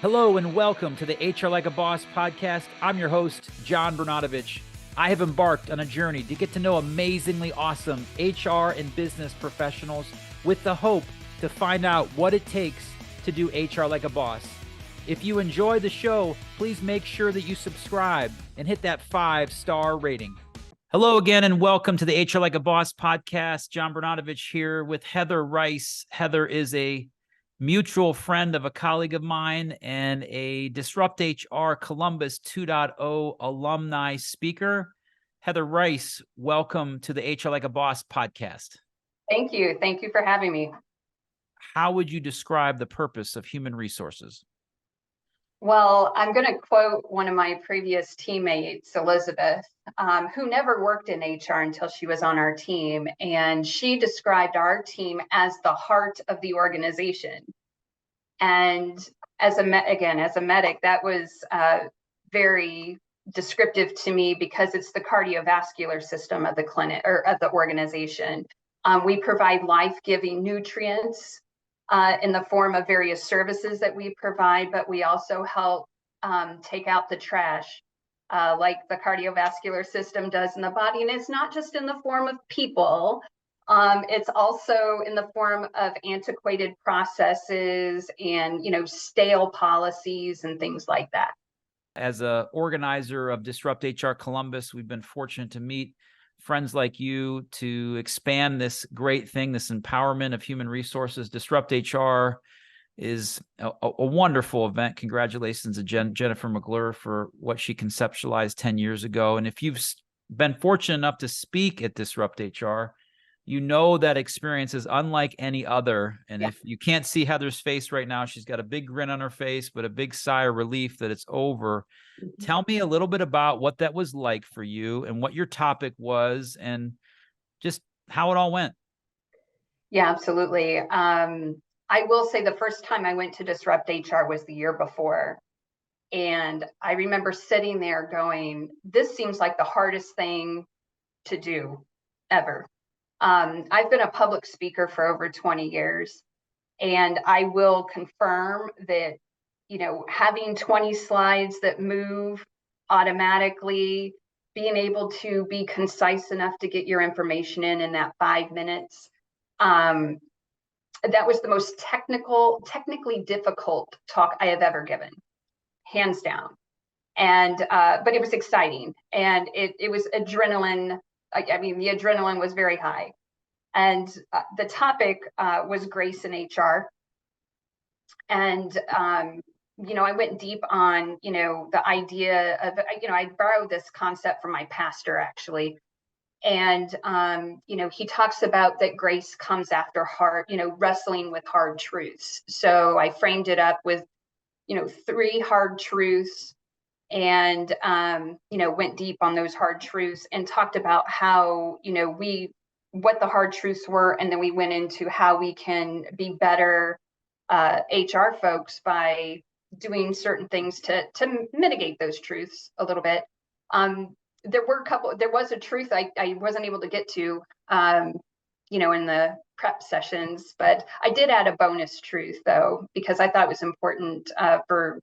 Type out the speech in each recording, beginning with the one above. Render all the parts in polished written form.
Hello and welcome to the HR Like a Boss podcast. I'm your host, John Bernatovich. I have embarked on a journey to get to know amazingly awesome HR and business professionals with the hope to find out what it takes to do HR like a boss. If you enjoy the show, please make sure that you subscribe and hit that 5-star rating. Hello again and welcome to the HR Like a Boss podcast. John Bernatovich here with Heather Rice. Heather is a mutual friend of a colleague of mine and a DisruptHR Columbus 2.0 alumni speaker. Heather Rice, welcome to the HR Like a Boss podcast. Thank you. Thank you for having me. How would you describe the purpose of human resources? Well, I'm going to quote one of my previous teammates, Elizabeth, who never worked in HR until she was on our team. And she described our team as the heart of the organization. And as a medic, that was very descriptive to me because it's the cardiovascular system of the clinic or of the organization. We provide life-giving nutrients in the form of various services that we provide, but we also help take out the trash like the cardiovascular system does in the body. And it's not just in the form of people, it's also in the form of antiquated processes and, stale policies and things like that. As an organizer of DisruptHR Columbus, we've been fortunate to meet friends like you to expand this great thing, this empowerment of human resources. DisruptHR is a wonderful event. Congratulations to Jennifer McGlure for what she conceptualized 10 years ago. And if you've been fortunate enough to speak at DisruptHR, you know that experience is unlike any other. And if you can't see Heather's face right now, she's got a big grin on her face, but a big sigh of relief that it's over. Tell me a little bit about what that was like for you and what your topic was and just how it all went. Yeah, absolutely. I will say the first time I went to DisruptHR was the year before. And I remember sitting there going, this seems like the hardest thing to do ever. I've been a public speaker for over 20 years, and I will confirm that, having 20 slides that move automatically, being able to be concise enough to get your information in that 5 minutes, that was the most technically difficult talk I have ever given, hands down. And but it was exciting, and it was adrenaline. I mean, the adrenaline was very high. And the topic was grace in HR. And, I went deep on, the idea of, I borrowed this concept from my pastor, actually. And, he talks about that grace comes after hard, wrestling with hard truths. So I framed it up with, 3 hard truths and, went deep on those hard truths and talked about how, what the hard truths were. And then we went into how we can be better HR folks by doing certain things to mitigate those truths a little bit. There was a truth I wasn't able to get to, in the prep sessions, but I did add a bonus truth though, because I thought it was important for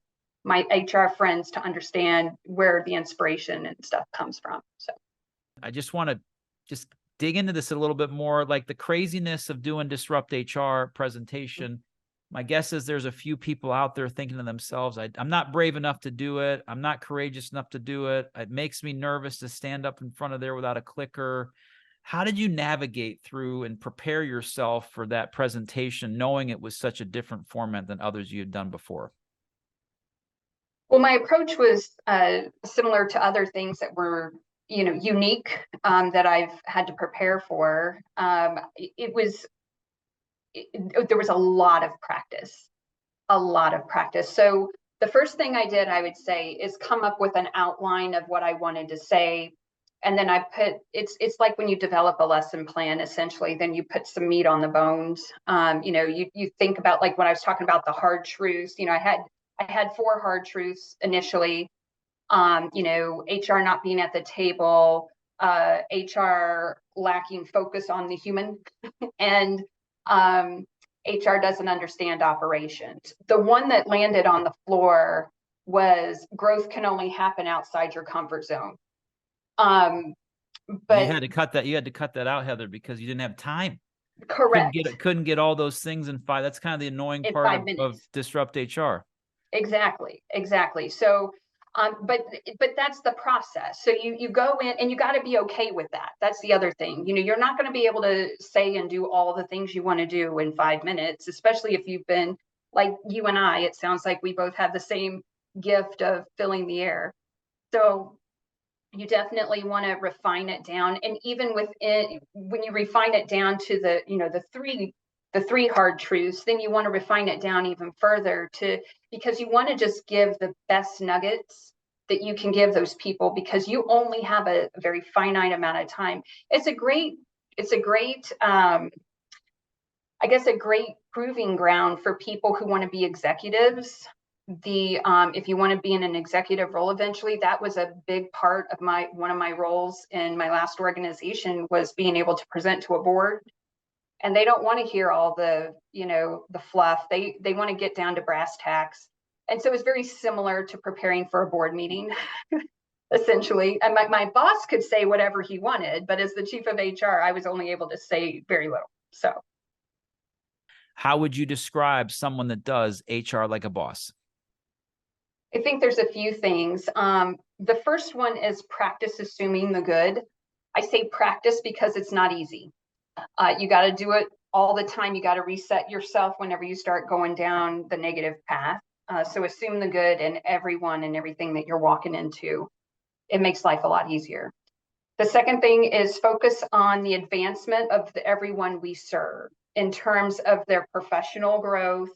my HR friends to understand where the inspiration and stuff comes from. So I just want to dig into this a little bit more, like the craziness of doing DisruptHR presentation. My guess is there's a few people out there thinking to themselves, I'm not brave enough to do it. I'm not courageous enough to do it. It makes me nervous to stand up in front of there without a clicker. How did you navigate through and prepare yourself for that presentation, knowing it was such a different format than others you had done before? Well, my approach was similar to other things that were, unique that I've had to prepare for. There was a lot of practice. So the first thing I did, I would say, is come up with an outline of what I wanted to say. And then it's like when you develop a lesson plan, essentially, then you put some meat on the bones. You think about, like when I was talking about the hard truths, I had 4 hard truths initially. HR not being at the table, HR lacking focus on the human, and HR doesn't understand operations. The one that landed on the floor was growth can only happen outside your comfort zone. But you had to cut that. You had to cut that out, Heather, because you didn't have time. Correct. Couldn't get all those things in five. That's kind of the annoying part of Disrupt HR. Exactly. So, but that's the process. So you go in and you got to be okay with that. That's the other thing. You're not going to be able to say and do all the things you want to do in 5 minutes, especially if you've been like you and I. It sounds like we both have the same gift of filling the air. So you definitely want to refine it down. And even within, when you refine it down to the three hard truths, then you want to refine it down even further because you want to just give the best nuggets that you can give those people, because you only have a very finite amount of time. It's a great I guess a great proving ground for people who want to be executives. If you want to be in an executive role eventually, that was a big part of one of my roles in my last organization, was being able to present to a board. And they don't want to hear all the fluff. They want to get down to brass tacks. And so it's very similar to preparing for a board meeting, essentially. And my boss could say whatever he wanted, but as the chief of HR, I was only able to say very little. So how would you describe someone that does HR like a boss? I think there's a few things. The first one is practice assuming the good. I say practice because it's not easy. You got to do it all the time. You got to reset yourself whenever you start going down the negative path. So assume the good in everyone and everything that you're walking into. It makes life a lot easier. The second thing is focus on the advancement of everyone we serve in terms of their professional growth,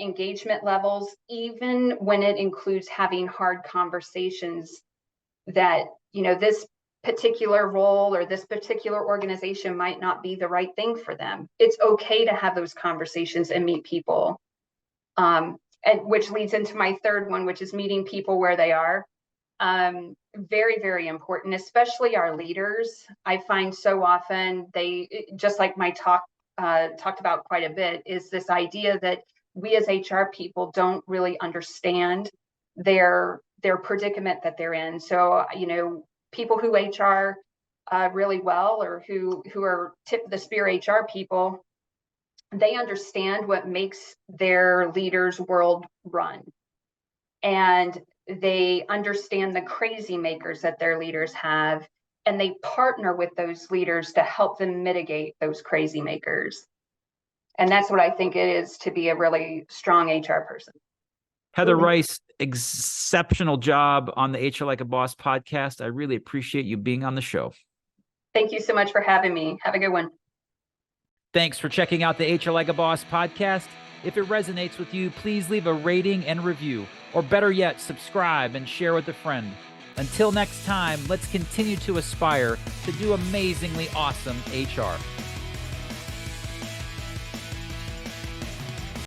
engagement levels, even when it includes having hard conversations that, this particular role or this particular organization might not be the right thing for them. It's okay to have those conversations and meet people. And which leads into my third one, which is meeting people where they are. Very, very important, especially our leaders. I find so often just like my talk talked about quite a bit, is this idea that we as HR people don't really understand their predicament that they're in. So, people who HR really well, or who are tip of the spear HR people, they understand what makes their leaders' world run. And they understand the crazy makers that their leaders have, and they partner with those leaders to help them mitigate those crazy makers. And that's what I think it is to be a really strong HR person. Heather Rice, exceptional job on the HR Like a Boss podcast. I really appreciate you being on the show. Thank you so much for having me. Have a good one. Thanks for checking out the HR Like a Boss podcast. If it resonates with you, please leave a rating and review, or better yet, subscribe and share with a friend. Until next time, let's continue to aspire to do amazingly awesome HR.